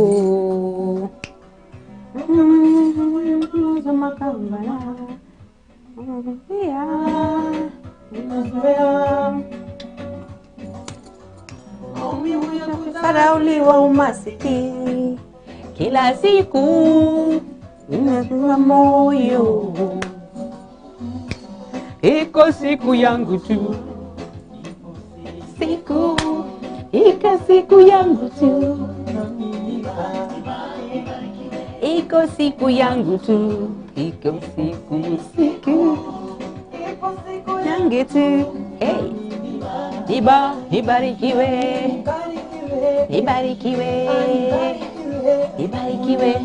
Mungu Sarauliwa umasikini kila siku nimekuwa moyo. Iko siku yangu tu, iko siku yangu tu, iko siku yangu tu, iko siku yangu tu. Hey, ibarikiwe, ibarikiwe, ibarikiwe,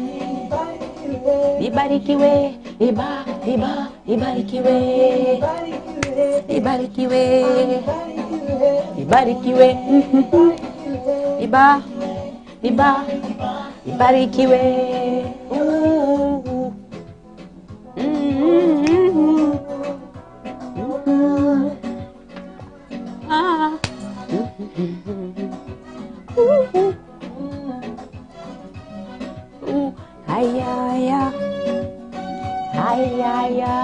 ibarikiwe, ibarikiwe, ibarikiwe, ibarikiwe, ibarikiwe. Hayaya, hayaya,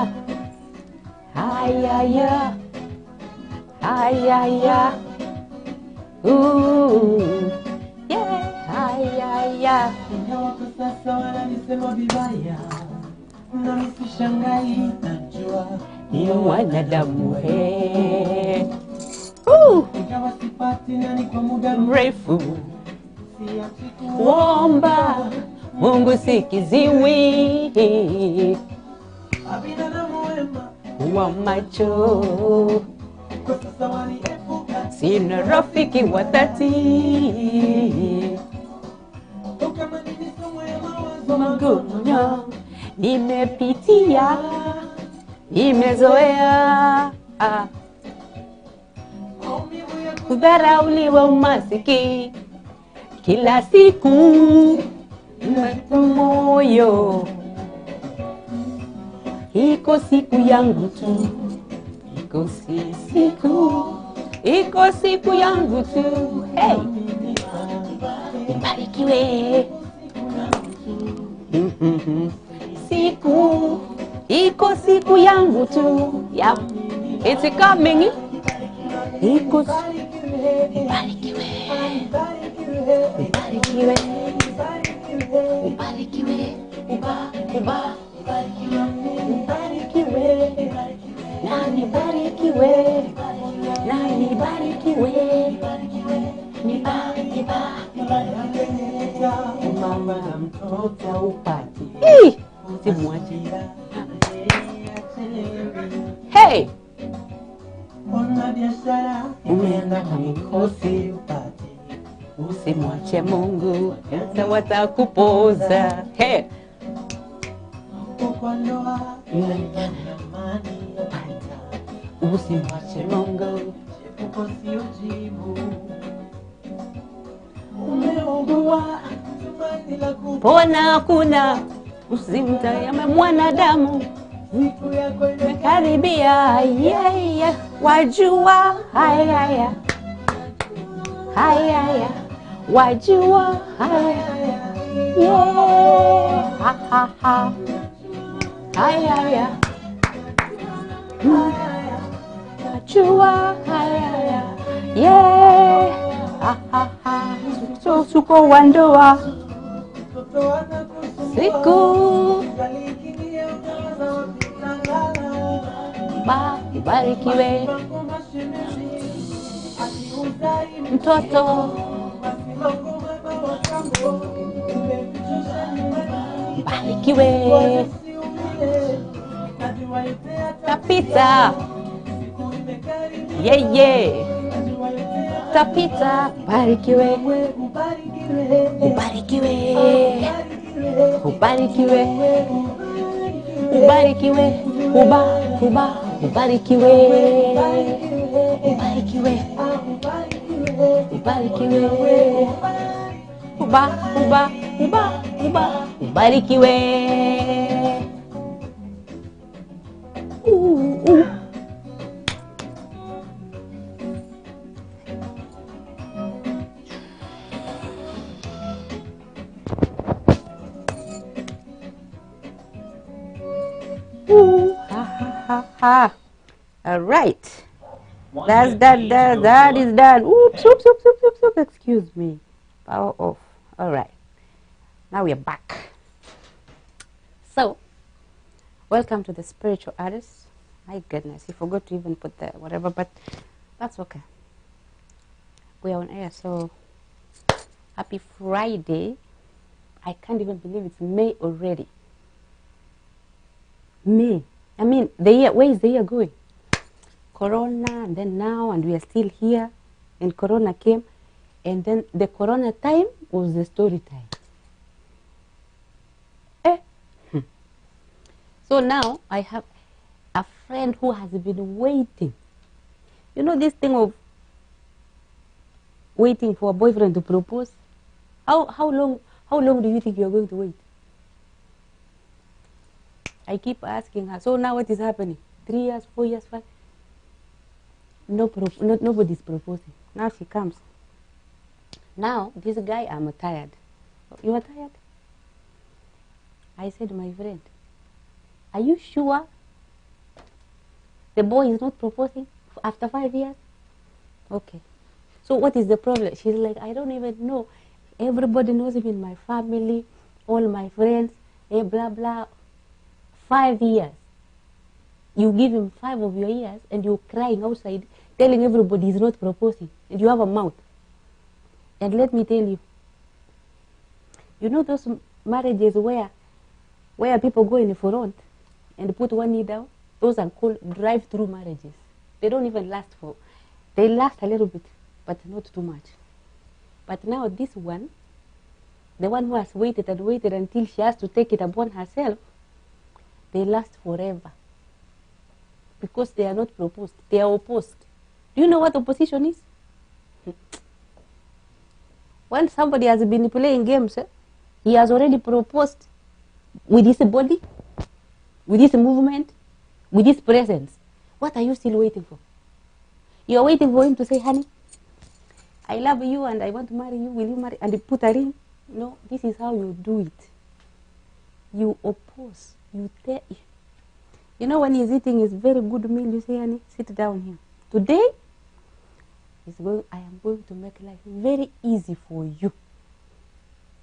hayaya, hayaya, yeah, hayaya. Sasa wananisema vibaya, na msishangai, najua ni wanadamu. ingawa sipati nani kwa muda Mrefu kuomba Mungu sikiziwi wa macho. Sina rafiki wa dhati, magumu nimepitia, nimezoea kudharauliwa, umasikini kila siku moyo. Iko siku yangu tu, iko siku yangu tu. Hey, ibarikiwe, iko siku yangu tu. Yep, it's coming. Iko ibarikiwe, ibarikiwe, ibarikiwe, ibarikiwe, nani barikiwe, nani barikiwe, mama na mtoto upati. Simwachi. Hey, ona biashara umeenda na mikosi upati, usimwache Mungu, hata watakupoza. Hey, kwa ndoa amani upata, usimwache Mungu, uko sio jibu. Umeugua tumaini la pona kuna usimtazame mwanadamu, siku yako imekaribia. Yeah, wajua haya, haya, wajua haya, yeah, ha, haya, wajua haya, yeah, ha, tuko wa ndoa siku ibarikiwe mtoto, ibarikiwe, tapita, yeah, tapita, ibarikiwe, ubarikiwe, ubarikiwe, ubarikiwe, ubarikiwe, ubarikiwe, ubarikiwe, ubarikiwe. ha. All right. That's done. That is done. Oops, oops, oops, oops, oops, oops. Excuse me. Power off. All right. Now we are back. So, welcome to the spiritual artist. My goodness, you forgot to even put the whatever, but that's okay. We are on air, so happy Friday. I can't even believe it's May already. May. I mean, the year, where is the year going? Corona, and then now, and we are still here. And Corona came, and then the Corona time was the story time. So now I have a friend who has been waiting. You know this thing of waiting for a boyfriend to propose? How long do you think you are going to wait? I keep asking her. So now what is happening? 3 years, 4 years, 5? Nobody's proposing. Now she comes. Now this guy, I'm tired. You are tired? I said, my friend, are you sure the boy is not proposing after 5 years? Okay. So what is the problem? She's like, I don't even know. Everybody knows him in my family, all my friends, blah, blah. 5 years. You give him 5 of your years and you're crying outside, telling everybody he's not proposing. And you have a mouth. And let me tell you, you know those marriages where people go in the front and put one knee down? Those are called drive-through marriages. They don't even last they last a little bit, but not too much. But now this one, the one who has waited and waited until she has to take it upon herself, they last forever. Because they are not proposed, they are opposed. Do you know what opposition is? When somebody has been playing games, he has already proposed with his body, with his movement, with his presence. What are you still waiting for? You are waiting for him to say, honey, I love you and I want to marry you. Will you marry? And you put a ring. No, this is how you do it. You oppose. You know, when he's eating his very good meal, you say, honey, sit down here. Today, I am going to make life very easy for you.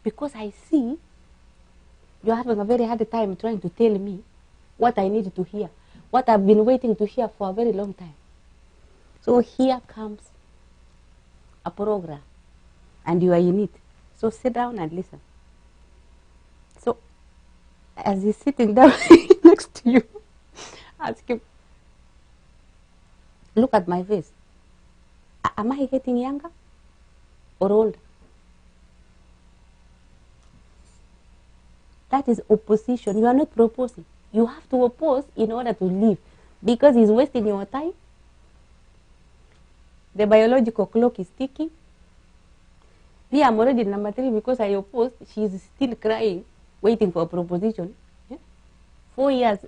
Because I see you're having a very hard time trying to tell me what I need to hear, what I've been waiting to hear for a very long time. So here comes a program, and you are in it. So sit down and listen. So as he's sitting down next to you, ask him, look at my face. Am I getting younger or older? That is opposition. You are not proposing. You have to oppose in order to live, because he's wasting your time. The biological clock is ticking. Me, I'm already number 3 because I opposed. She's still crying, waiting for a proposition. 4 years,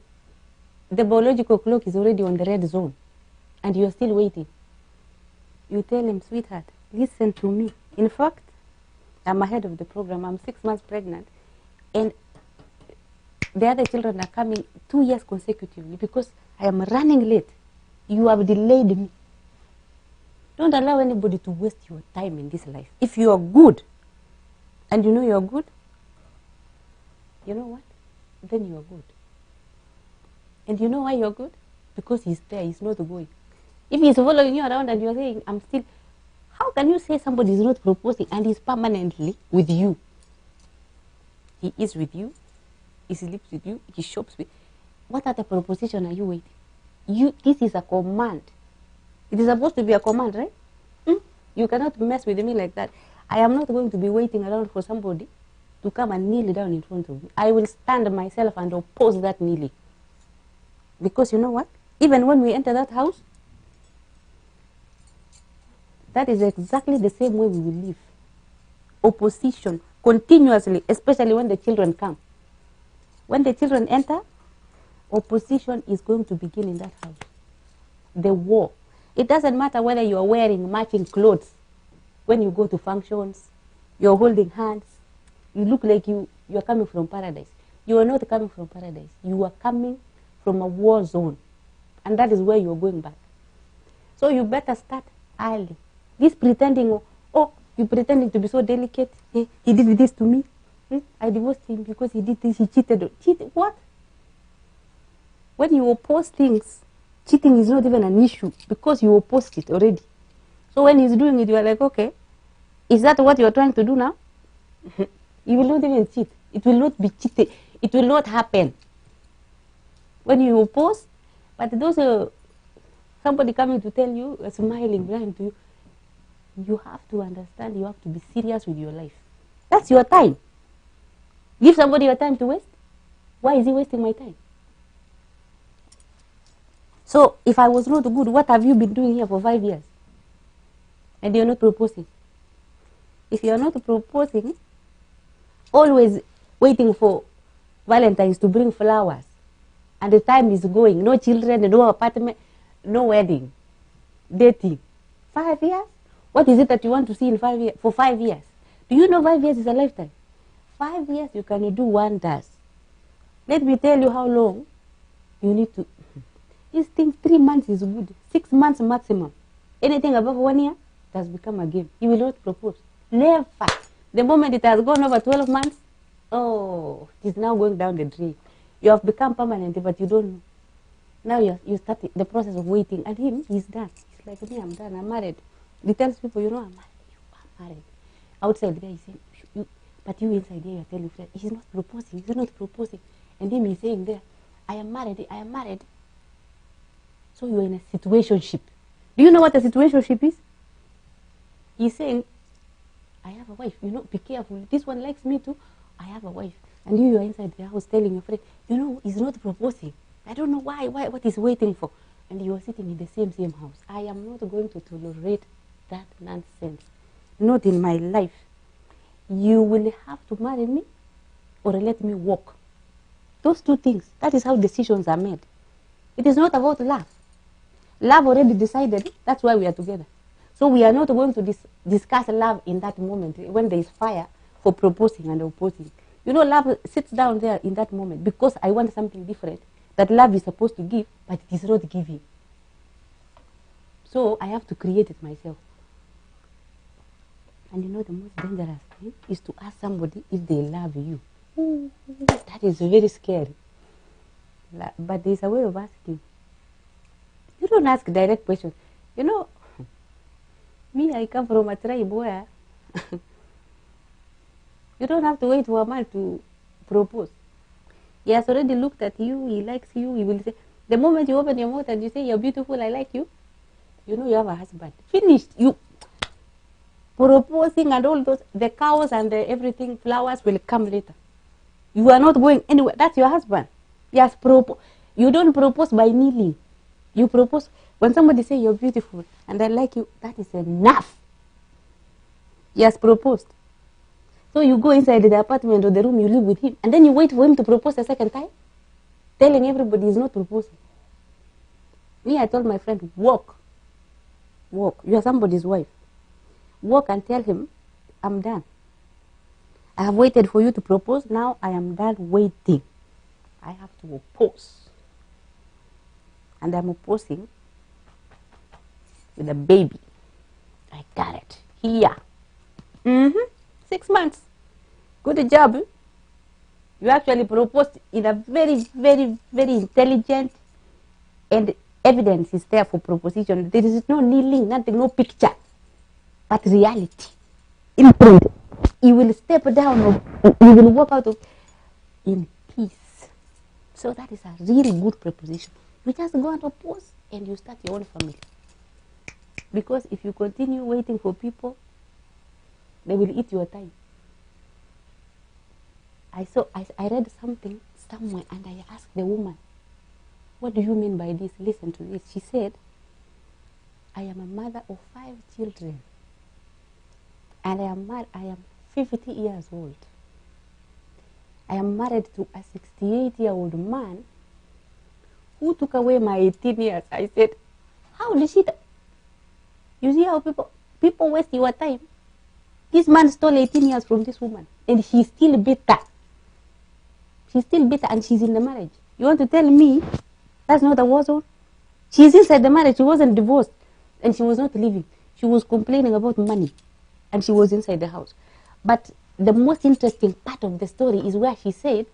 the biological clock is already on the red zone, and you're still waiting. You tell him, sweetheart, listen to me. In fact, I'm ahead of the program. I'm 6 months pregnant, and the other children are coming 2 years consecutively because I am running late. You have delayed me. Don't allow anybody to waste your time in this life. If you are good, and you know you are good, you know what? Then you are good. And you know why you are good? Because he's there, he's not going. If he's following you around and you're saying, I'm still, how can you say somebody is not proposing and he's permanently with you? He is with you, he sleeps with you, he shops with you. What other proposition are you waiting? This is a command. It is supposed to be a command, right? You cannot mess with me like that. I am not going to be waiting around for somebody to come and kneel down in front of me. I will stand myself and oppose that kneeling. Because you know what? Even when we enter that house, that is exactly the same way we will live. Opposition, continuously, especially when the children come. When the children enter, opposition is going to begin in that house. The war. It doesn't matter whether you are wearing matching clothes. When you go to functions, you're holding hands. You look like you are coming from paradise. You are not coming from paradise. You are coming from a war zone. and that is where you're going back. So you better start early. This pretending, oh, you pretending to be so delicate. He did this to me. I divorced him because he did this. He cheated. Cheated? What? When you oppose things, cheating is not even an issue because you opposed it already. So when he's doing it, you are like, okay, is that what you're trying to do now? You will not even cheat. It will not be cheated. It will not happen. When you oppose, but those somebody coming to tell you, smiling, blind to you, you have to understand, you have to be serious with your life. That's your time. Give somebody your time to waste. Why is he wasting my time? So if I was not good, what have you been doing here for 5 years? And you're not proposing. If you're not proposing, always waiting for Valentine's to bring flowers, and the time is going, no children, no apartment, no wedding, dating. 5 years? What is it that you want to see in 5 years? For 5 years? Do you know 5 years is a lifetime? 5 years you can do wonders. Let me tell you how long you need to. These things, 3 months is good. 6 months maximum. Anything above 1 year, it has become a game. You will not propose. Never. The moment it has gone over 12 months, oh, it is now going down the drain. You have become permanent, but you don't know. Now you start the process of waiting. And him, he's done. He's like, me, I'm done. I'm married. He tells people, you know, I'm married. You are married. Outside there, he's saying, but you inside there, you're telling friends, he's not proposing. He's not proposing. And him, he's saying there, I am married. I am married. So you're in a situationship. Do you know what a situationship is? He's saying, I have a wife. You know, be careful. This one likes me too. I have a wife. And you're inside the house telling your friend, you know, he's not proposing. I don't know why, what he's waiting for. And you're sitting in the same house. I am not going to tolerate that nonsense. Not in my life. You will have to marry me or let me walk. Those two things. That is how decisions are made. It is not about love. Love already decided. That's why we are together. So we are not going to discuss love in that moment when there is fire for proposing and opposing. You know, love sits down there in that moment because I want something different that love is supposed to give, but it is not giving. So I have to create it myself. And you know, the most dangerous thing is to ask somebody if they love you. Ooh, that is very scary. But there's a way of asking. You don't ask direct questions. You know, me, I come from a tribe where you don't have to wait for a man to propose. He has already looked at you, he likes you, he will say, the moment you open your mouth and you say, you're beautiful, I like you, you know you have a husband. Finished. You proposing and all those, the cows and the everything, flowers will come later. You are not going anywhere. That's your husband. Yes, you don't propose by kneeling. You propose when somebody say you're beautiful and I like you, that is enough. He has proposed. So you go inside the apartment or the room, you live with him, and then you wait for him to propose a second time, telling everybody he's not proposing. Me, I told my friend, walk. Walk. You are somebody's wife. Walk and tell him, I'm done. I have waited for you to propose. Now I am done waiting. I have to oppose. And I'm opposing with a baby. I got it. Here. 6 months. Good job. You actually proposed in a very, very, very intelligent, and evidence is there for proposition. There is no kneeling, nothing, no picture, but reality. In print. You will step down, or you will walk out of in peace. So that is a really good proposition. You just go and oppose and you start your own family. Because if you continue waiting for people, they will eat your time. I read something somewhere and I asked the woman, what do you mean by this? Listen to this. She said, I am a mother of 5 children. And I am 50 years old. I am married to a 68-year-old man who took away my 18 years. I said, how did she? You see how people waste your time? This man stole 18 years from this woman, and she's still bitter. She's still bitter, and she's in the marriage. You want to tell me that's not a war zone? She's inside the marriage. She wasn't divorced. And she was not living. She was complaining about money. And she was inside the house. But the most interesting part of the story is where she said,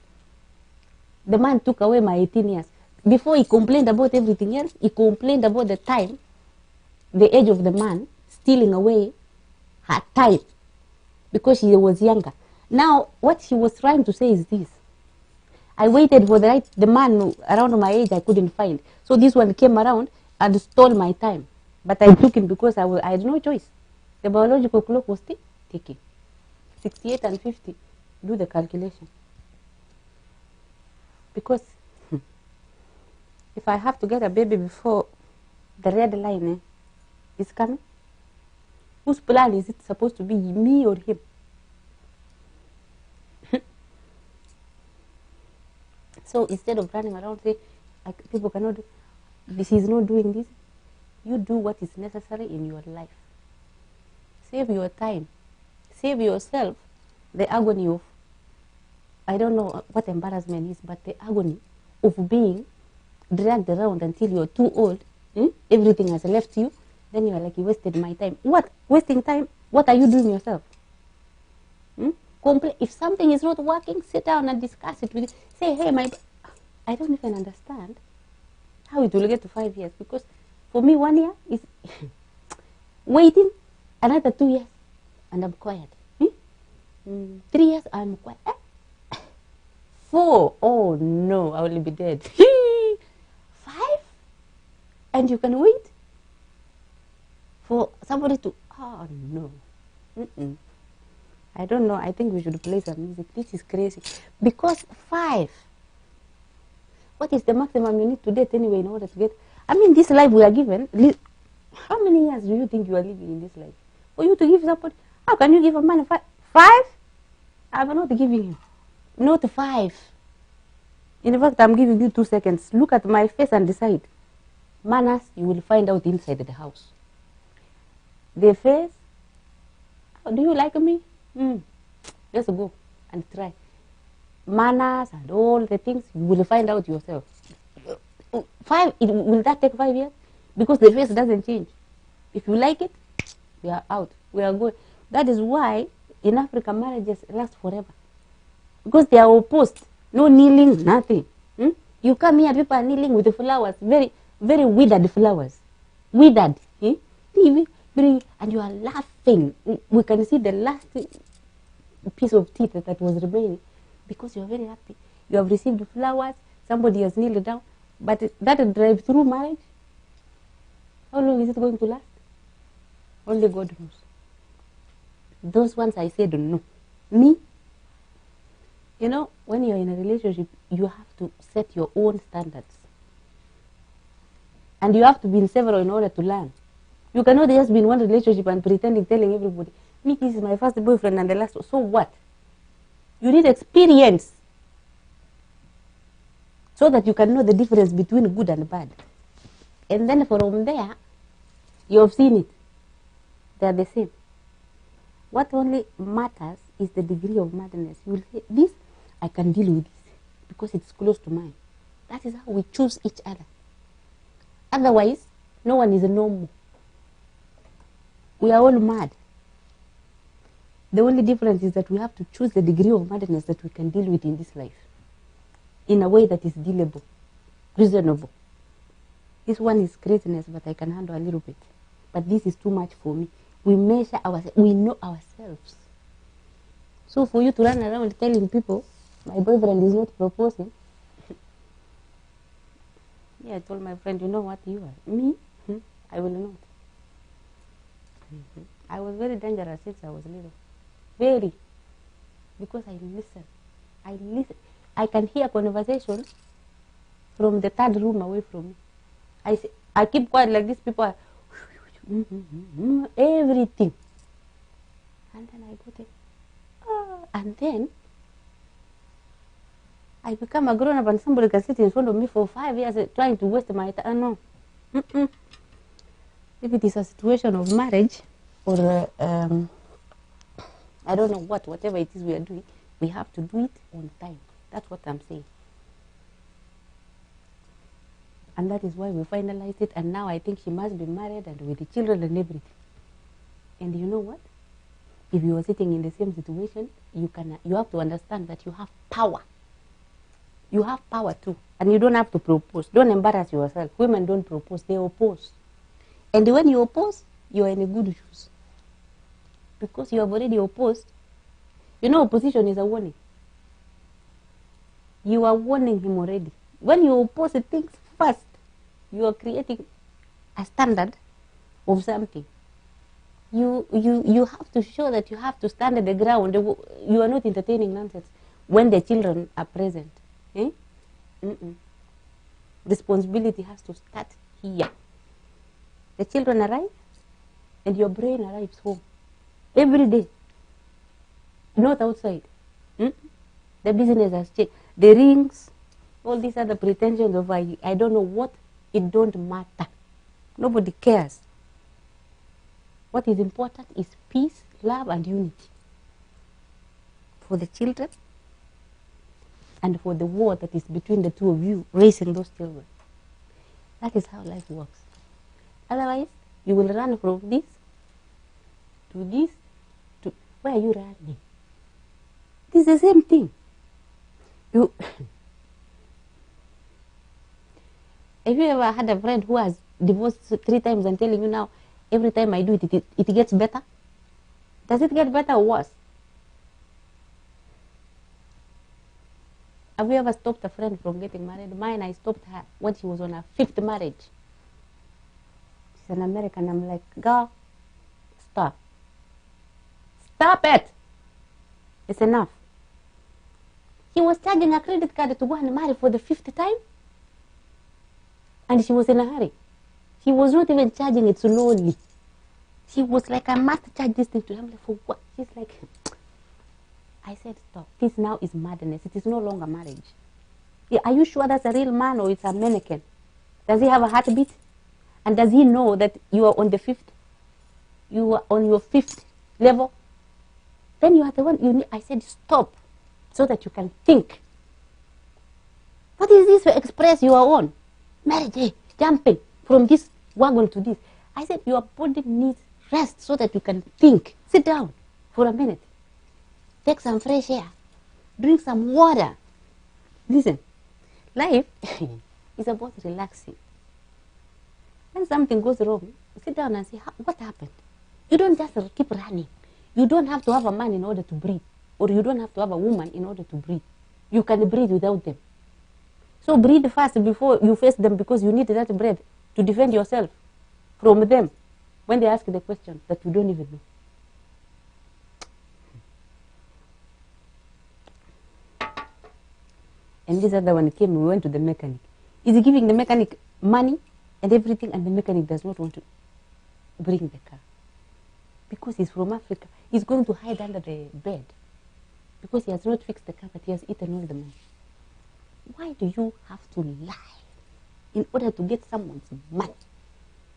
the man took away my 18 years. Before he complained about everything else, he complained about the time, the age of the man, stealing away her time because she was younger. Now, what she was trying to say is this. I waited for the man around my age I couldn't find. So this one came around and stole my time. But I took him because I had no choice. The biological clock was ticking. 68 and 50. Do the calculation. Because if I have to get a baby before the red line is coming, whose plan is it supposed to be, me or him? So instead of running around saying, people cannot do this, is not doing this, you do what is necessary in your life. Save your time. Save yourself the agony of, I don't know what embarrassment is, but the agony of being dragged around until you're too old. Everything has left you. Then you're like, you wasted my time. What? Wasting time? What are you doing yourself? If something is not working, sit down and discuss it with you. Say, hey, I don't even understand how it will get to 5 years. Because for me, 1 year is waiting another 2 years and I'm quiet. 3 years, I'm quiet. 4, oh no, I will be dead. 5, and you can wait for somebody to, oh no. I don't know, I think we should play some music. This is crazy. Because 5, what is the maximum you need to date anyway in order to get, I mean, this life we are given, how many years do you think you are living in this life? For you to give somebody, how can you give a man 5? 5? I'm not giving him. Not 5. In fact, I'm giving you 2 seconds. Look at my face and decide. Manners, you will find out inside the house. The face, oh, do you like me? Let's go and try. Manners and all the things, you will find out yourself. 5, will that take 5 years? Because the face doesn't change. If you like it, we are out. We are good. That is why in Africa marriages last forever. Because they are opposed. No kneeling, nothing. You come here, people are kneeling with the flowers. Very, very withered flowers. Withered. And you are laughing. We can see the last piece of teeth that was remaining. Because you are very happy. You have received flowers. Somebody has kneeled down. But that drive-through marriage, how long is it going to last? Only God knows. Those ones I said no. Me, you know, when you're in a relationship, you have to set your own standards. And you have to be in several in order to learn. You cannot just be in one relationship and pretending, telling everybody, me, this is my first boyfriend and the last one. So what? You need experience so that you can know the difference between good and bad. And then from there, you have seen it. They are the same. What only matters is the degree of madness. You will say, this, I can deal with this because it's close to mine. That is how we choose each other. Otherwise, no one is normal. We are all mad. The only difference is that we have to choose the degree of madness that we can deal with in this life in a way that is dealable, reasonable. This one is craziness, but I can handle a little bit. But this is too much for me. We measure ourselves. We know ourselves. So for you to run around telling people, my boyfriend is not proposing. Yeah, I told my friend, you know what you are? Me? I will not. I was very dangerous since I was little. Very. Because I listen. I listen. I can hear conversations from the third room away from me. I keep quiet like this. People are everything. And then I go there. And then I become a grown up and somebody can sit in front of me for 5 years trying to waste my time. No. If it is a situation of marriage or I don't know whatever it is we are doing, we have to do it on time. That's what I'm saying. And that is why we finalized it. And now I think she must be married and with the children and everything. And you know what? If you are sitting in the same situation, you have to understand that you have power. You have power too. And you don't have to propose. Don't embarrass yourself. Women don't propose, they oppose. And when you oppose, you are in a good shoes. Because you have already opposed. You know, opposition is a warning. You are warning him already. When you oppose things first, you are creating a standard of something. You have to show that you have to stand at the ground. You are not entertaining nonsense when the children are present. Eh? Responsibility has to start here. The children arrive and your brain arrives home every day, not outside. The business has changed. The rings, all these other pretensions of I don't know what, it don't matter. Nobody cares. What is important is peace, love, and unity for the children and for the war that is between the two of you raising those children. That is how life works. Otherwise, you will run from this to this to where are you running? It is the same thing. You have you ever had a friend who has divorced 3 times and telling you now, every time I do it, it gets better? Does it get better or worse? Have you ever stopped a friend from getting married? Mine, I stopped her when she was on her 5th marriage. She's an American. I'm like, girl, stop. Stop it. It's enough. He was charging a credit card to go and marry for the 5th time. And she was in a hurry. He was not even charging it slowly. She was like, I must charge this thing to him. Like, for what? She's like, I said, stop. This now is madness. It is no longer marriage. Are you sure that's a real man or it's a mannequin? Does he have a heartbeat? And does he know that you are on the 5th? You are on your 5th level? Then you are the one you need. I said, stop, so that you can think. What is this to express you are on? Marriage, jumping from this wagon to this. I said, your body needs rest so that you can think. Sit down for a minute. Take some fresh air. Drink some water. Listen, life is about relaxing. When something goes wrong, sit down and say, what happened? You don't just keep running. You don't have to have a man in order to breathe. Or you don't have to have a woman in order to breathe. You can breathe without them. So breathe fast before you face them, because you need that breath to defend yourself from them when they ask the question that you don't even know. And this other one came, we went to the mechanic. Is he giving the mechanic money and everything, and the mechanic does not want to bring the car? Because he's from Africa. He's going to hide under the bed because he has not fixed the car, but he has eaten all the money. Why do you have to lie in order to get someone's money?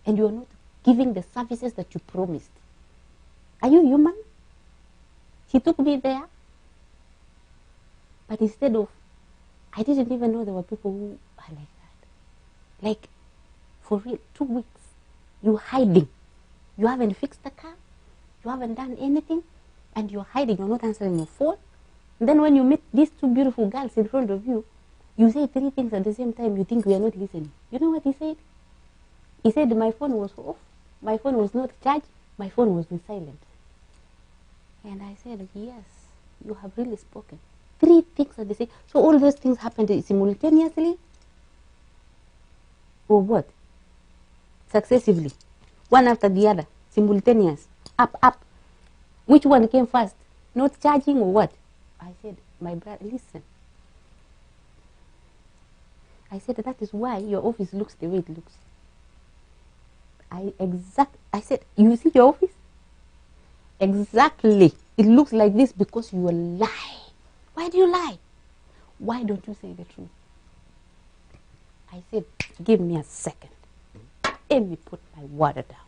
And you are not giving the services that you promised. Are you human? He took me there, but instead of, I didn't even know there were people who are like that. Like, for real, 2 weeks, you're hiding. You haven't fixed the car, you haven't done anything, and you're hiding, you're not answering your phone. And then when you meet these 2 beautiful girls in front of you, you say 3 things at the same time, you think we are not listening. You know what he said? He said my phone was off, my phone was not charged, my phone was in silent. And I said, yes, you have really spoken. 3 things at the same. So all those things happened simultaneously? Or what? Successively. One after the other. Simultaneous. Up. Which one came first? Not charging or what? I said, my brother, listen. I said, that is why your office looks the way it looks. I said, you see your office? Exactly. It looks like this because you lie. Why do you lie? Why don't you say the truth? I said, give me a second. Let me put my water down.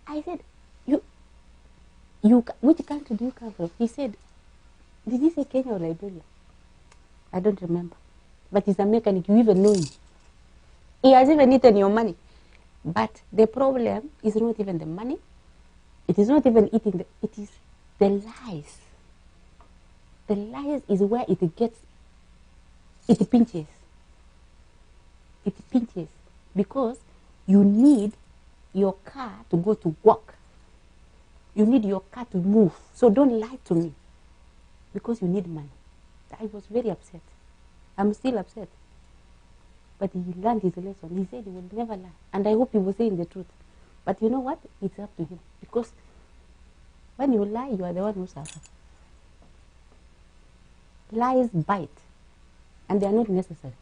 I said, which country do you come from? He said, did he say Kenya or Liberia? I don't remember. But he's a mechanic. You even know him. He has even eaten your money. But the problem is not even the money. It is not even eating it is the lies. The lies is where it pinches. It pinches because you need your car to go to work. You need your car to move. So don't lie to me because you need money. I was very upset. I'm still upset. But he learned his lesson. He said he will never lie. And I hope he was saying the truth. But you know what? It's up to him. Because when you lie, you are the one who suffers. Lies bite. And they are not necessary.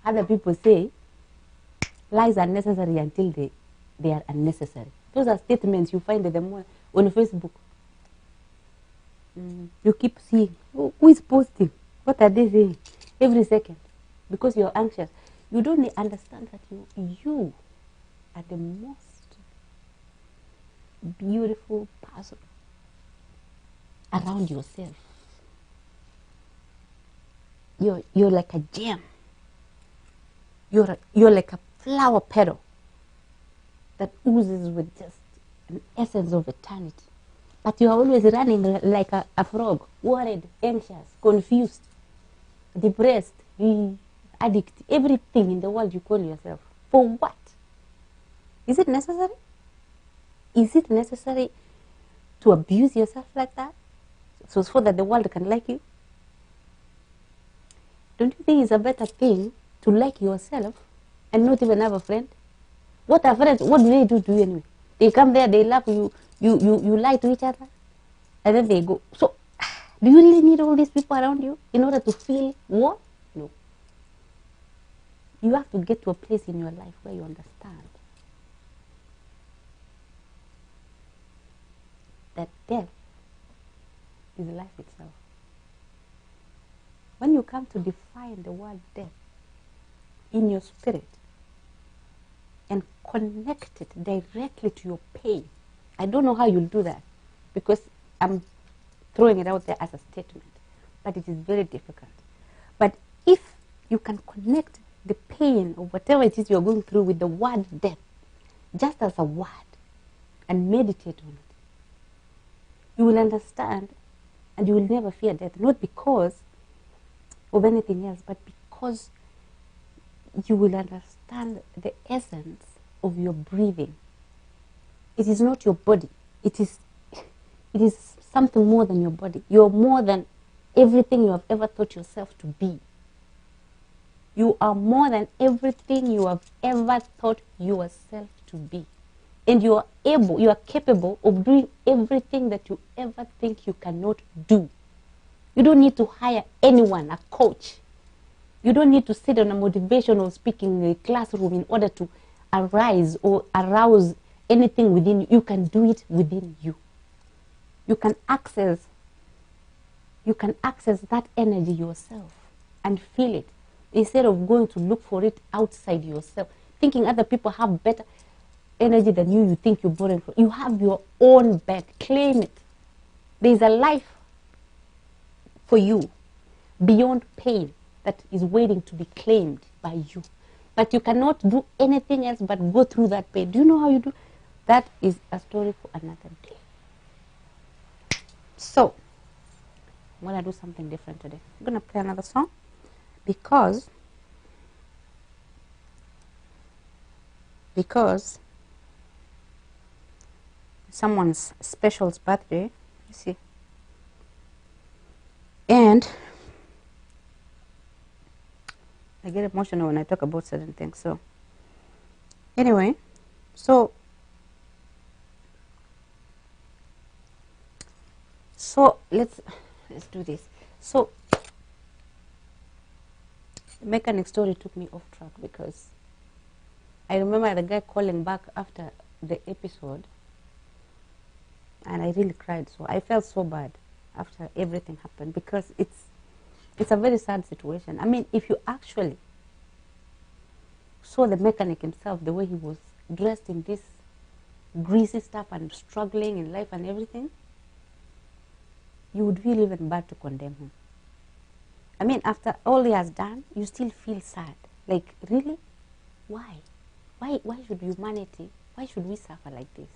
Other people say lies are necessary until they are unnecessary. Those are statements you find them on Facebook. You keep seeing who is posting. What are they saying every second? Because you're anxious. You don't understand that you are the most beautiful person around yourself. You're like a gem. You're like a flower petal that oozes with just an essence of eternity. But you are always running like a frog, worried, anxious, confused, depressed, addict, everything in the world you call yourself. For what? Is it necessary? Is it necessary to abuse yourself like that? So that the world can like you? Don't you think it's a better thing to like yourself and not even have a friend? What are friends? What do they do to you anyway? They come there, they laugh, you lie to each other, and then they go. So, do you really need all these people around you in order to feel what? No. You have to get to a place in your life where you understand that death is life itself. When you come to define the word death in your spirit and connect it directly to your pain, I don't know how you'll do that because I'm throwing it out there as a statement, but it is very difficult. But if you can connect the pain or whatever it is you're going through with the word death, just as a word, and meditate on it, you will understand and you will never fear death, not because of anything else, but because you will understand the essence of your breathing. It is not your body. It is something more than your body. You're more than everything you have ever thought yourself to be. You are more than everything you have ever thought yourself to be. And you are capable of doing everything that you ever think you cannot do. You don't need to hire anyone, a coach. You don't need to sit on a motivational speaking classroom in order to arise or arouse anything within you. You can do it within you. You can access that energy yourself and feel it instead of going to look for it outside yourself, thinking other people have better energy than you. You think you're born from. You have your own bed. Claim it. There is a life for you beyond pain that is waiting to be claimed by you. But you cannot do anything else but go through that pain. Do you know how you do? That is a story for another day. So, I'm going to do something different today. I'm going to play another song because someone's special's birthday. You see. And I get emotional when I talk about certain things. So, anyway, so let's do this. So, the mechanic story took me off track because I remember the guy calling back after the episode, and I really cried. So I felt so bad after everything happened because it's a very sad situation. I mean, if you actually saw the mechanic himself, the way he was dressed in this greasy stuff and struggling in life and everything, you would feel even bad to condemn him. I mean, after all he has done, you still feel sad. Like, really? Why? Why should humanity, why should we suffer like this?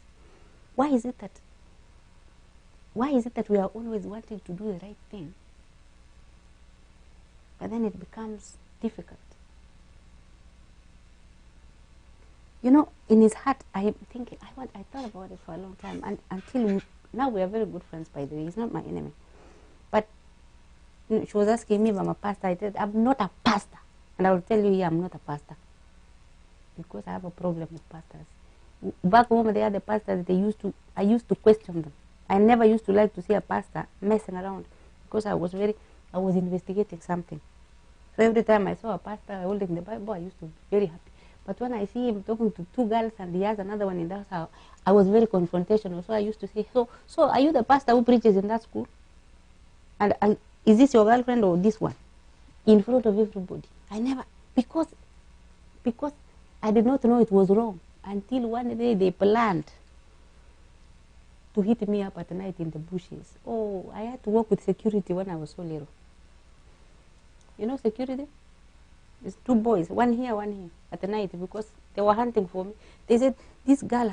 Why is it that we are always wanting to do the right thing, but then it becomes difficult? You know, in his heart, I am thinking, I thought about it for a long time, and now we are very good friends, by the way. He's not my enemy. But she was asking me if I'm a pastor. I said, I'm not a pastor. And I will tell you, I'm not a pastor. Because I have a problem with pastors. Back home, they had the pastors, I used to question them. I never used to like to see a pastor messing around, because I was investigating something. So every time I saw a pastor holding the Bible, I used to be very happy. But when I see him talking to two girls and he has another one in the house, I was very confrontational. So I used to say, so are you the pastor who preaches in that school? And is this your girlfriend or this one? In front of everybody. I never, because I did not know it was wrong until one day they planned to hit me up at night in the bushes. Oh, I had to work with security when I was so little. You know security? It's two boys, one here, at the night, because they were hunting for me. They said, this girl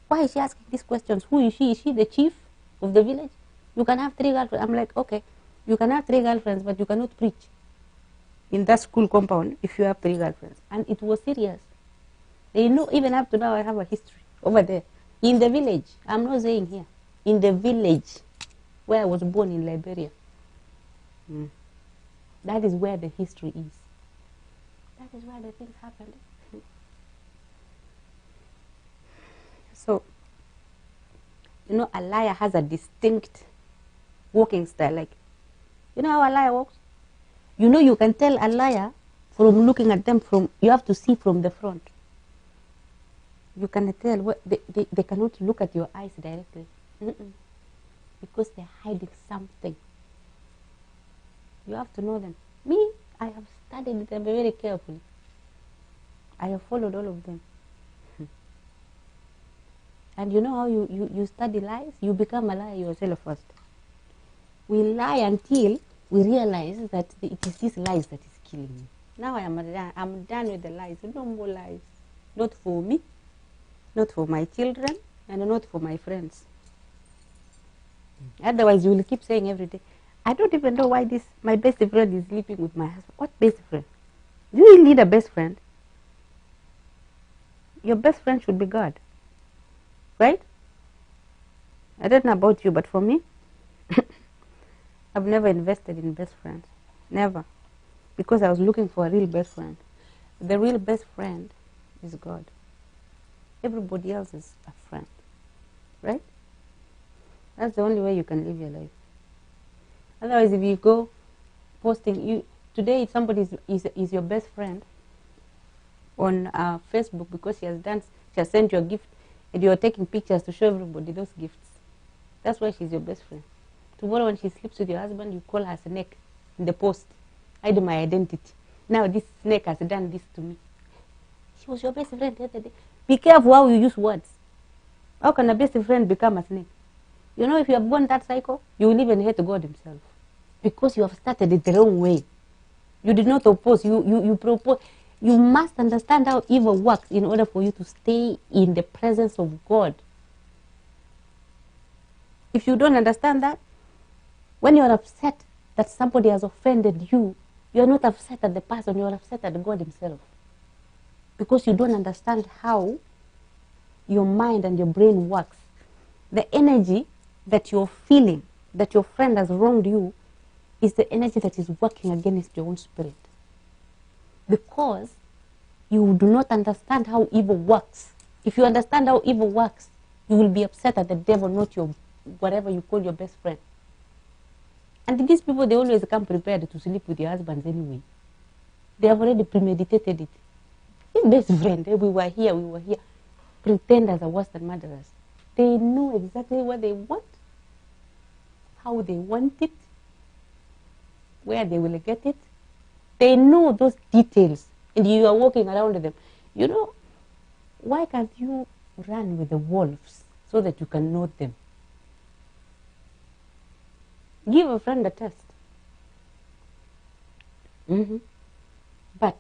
why is she asking these questions? Who is she? Is she the chief of the village? You can have 3 girlfriends. I'm like, okay, you can have 3 girlfriends, but you cannot preach in that school compound if you have 3 girlfriends. And it was serious. They know, even up to now, I have a history over there. In the village, I'm not saying here, in the village where I was born in Liberia. That is where the history is. That is where the things happened. So, you know, a liar has a distinct walking style. Like, you know how a liar walks? You know, you can tell a liar from looking at them you have to see from the front. You can tell, they cannot look at your eyes directly. Because they're hiding something. You have to know them. Me, I have studied them very carefully. I have followed all of them. And you know how you study lies? You become a liar yourself first. We lie until we realize that it is these lies that is killing me. Now I'm done with the lies. No more lies. Not for me, not for my children, and not for my friends. Otherwise, you will keep saying every day, I don't even know why my best friend is sleeping with my husband. What best friend? Do you really need a best friend? Your best friend should be God. Right? I don't know about you, but for me, I've never invested in best friends. Never. Because I was looking for a real best friend. The real best friend is God. Everybody else is a friend. Right? That's the only way you can live your life. Otherwise, if you go posting, today if somebody is your best friend on Facebook because she has sent you a gift, and you're taking pictures to show everybody those gifts. That's why she's your best friend. Tomorrow when she sleeps with your husband, you call her snake in the post. Hide my identity. Now this snake has done this to me. She was your best friend the other day. Be careful how you use words. How can a best friend become a snake? You know, if you have gone that cycle, you will even hate God himself. Because you have started it the wrong way. You did not oppose, you propose. You must understand how evil works in order for you to stay in the presence of God. If you don't understand that, when you are upset that somebody has offended you, you are not upset at the person, you are upset at God himself. Because you don't understand how your mind and your brain works. The energy that you're feeling, that your friend has wronged you, is the energy that is working against your own spirit. Because you do not understand how evil works. If you understand how evil works, you will be upset at the devil, not your whatever you call your best friend. And these people, they always come prepared to sleep with your husbands anyway. They have already premeditated it. Your best friend, we were here. Pretenders are worse than murderers. They know exactly what they want, how they want it, where they will get it. They know those details, and you are walking around them. You know, why can't you run with the wolves so that you can know them? Give a friend a test. But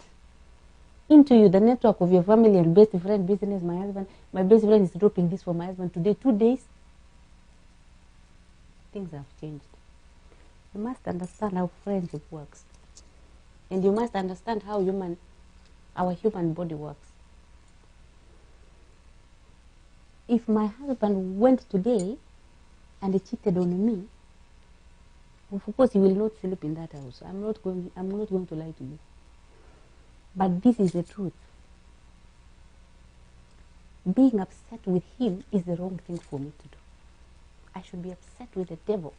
into you, the network of your family and best friend, business, my husband, my best friend is dropping this for my husband today, 2 days. Things have changed. You must understand how friendship works. And you must understand how our human body works. If my husband went today and he cheated on me, of course he will not sleep in that house. I'm not going to lie to you. But this is the truth. Being upset with him is the wrong thing for me to do. I should be upset with the devil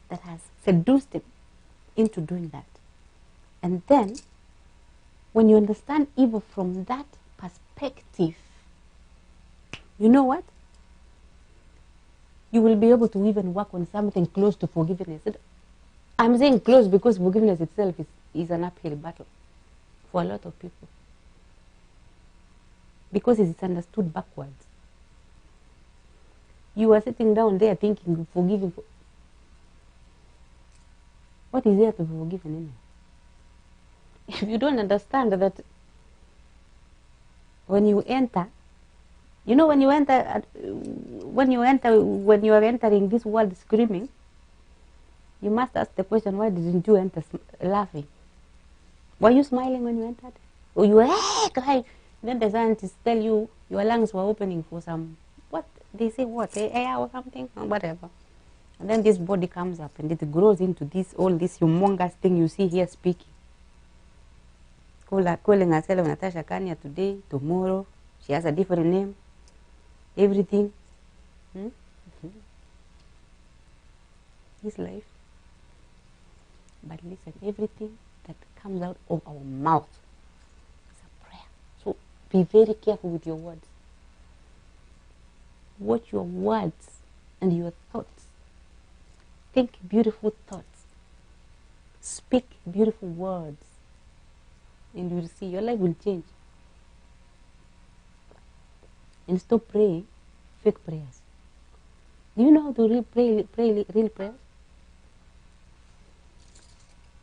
that has seduced him into doing that. And then, when you understand evil from that perspective, you know what? You will be able to even work on something close to forgiveness. I'm saying close because forgiveness itself is an uphill battle for a lot of people. Because it's understood backwards. You are sitting down there thinking, forgiving. What is there to be forgiven anyway? If you don't understand that when you enter, when you are entering this world screaming, you must ask the question, why didn't you enter laughing? Were you smiling when you entered? Or you were crying? Then the scientists tell you your lungs were opening for some, what? They say what? Air or something? Or whatever. And then this body comes up and it grows into all this humongous thing you see here speaking. Calling herself Natasha Kania today, tomorrow. She has a different name. Everything. This life. But listen, everything that comes out of our mouth is a prayer. So be very careful with your words. Watch your words and your thoughts. Think beautiful thoughts. Speak beautiful words. And you will see your life will change. And stop praying fake prayers. Do you know how to pray real prayers?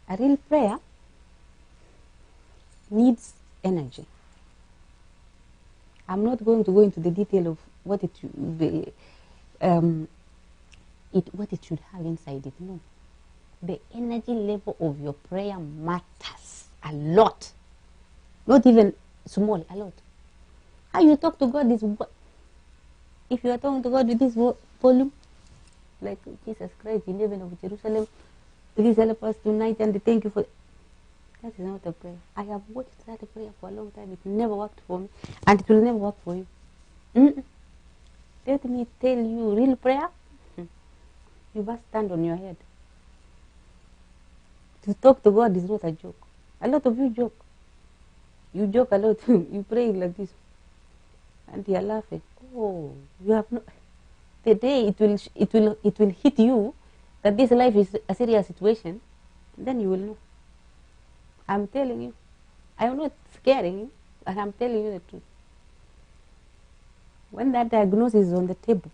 A real prayer needs energy. I'm not going to go into the detail of what it should be, what it should have inside it. No. The energy level of your prayer matters a lot. Not even small, a lot. How you talk to God is what? If you are talking to God with this volume, like Jesus Christ in heaven of Jerusalem, please help us tonight and thank you for. That is not a prayer. I have watched that prayer for a long time. It never worked for me, and it will never work for you. Let me tell you, real prayer, you must stand on your head. To talk to God is not a joke. A lot of you joke. You joke a lot. You pray like this, and you are laughing. Oh, you have no. The day it will hit you that this life is a serious situation, then you will know. I'm telling you. I'm not scaring you, but I'm telling you the truth. When that diagnosis is on the table,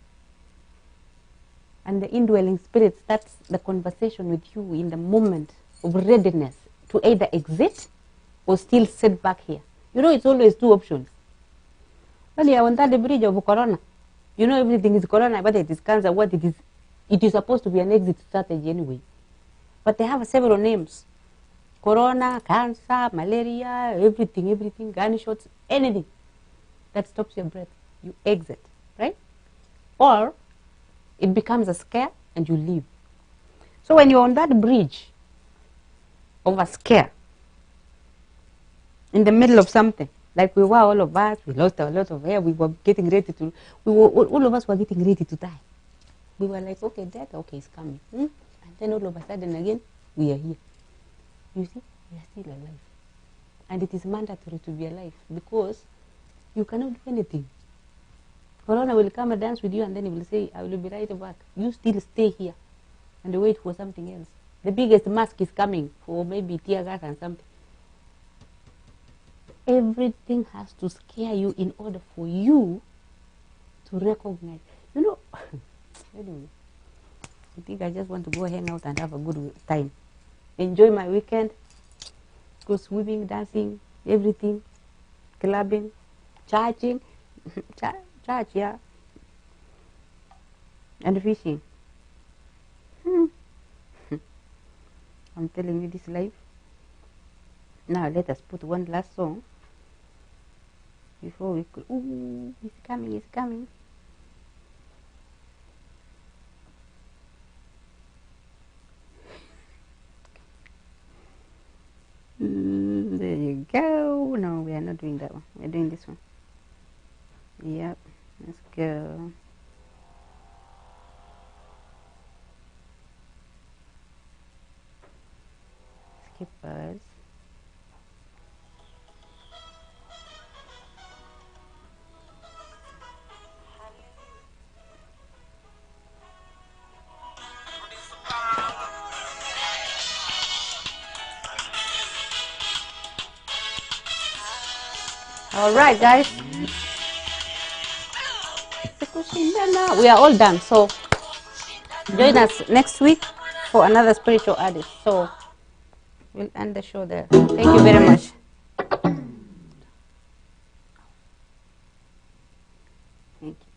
and the indwelling spirit starts the conversation with you in the moment of readiness to either exit or still sit back here. It's always two options. Well, you are on that bridge of corona. Everything is corona, but it is cancer. What it is supposed to be an exit strategy anyway. But they have several names. Corona, cancer, malaria, everything, gunshots, anything that stops your breath. You exit, right? Or it becomes a scare and you leave. So when you're on that bridge of a scare, in the middle of something, like we were all of us, we lost a lot of hair, we were getting ready to, all of us were getting ready to die. We were like, okay, death, okay, it's coming. And then all of a sudden again, we are here. You see, we are still alive. And it is mandatory to be alive because you cannot do anything. Corona will come and dance with you and then he will say, I will be right back. You still stay here and wait for something else. The biggest mask is coming for maybe tear gas and something. Everything has to scare you in order for you to recognize. Anyway, I think I just want to go hang out and have a good time. Enjoy my weekend. Go swimming, dancing, everything, clubbing, charging, charge, yeah, and fishing. I'm telling you this life. Now let us put one last song before we could. Ooh, it's coming, it's coming. There you go. No, we are not doing that one. We're doing this one. Yep, let's go. Skippers. All right, guys. We are all done. So join us next week for another spiritual artist. So we'll end the show there. Thank you very much. Thank you.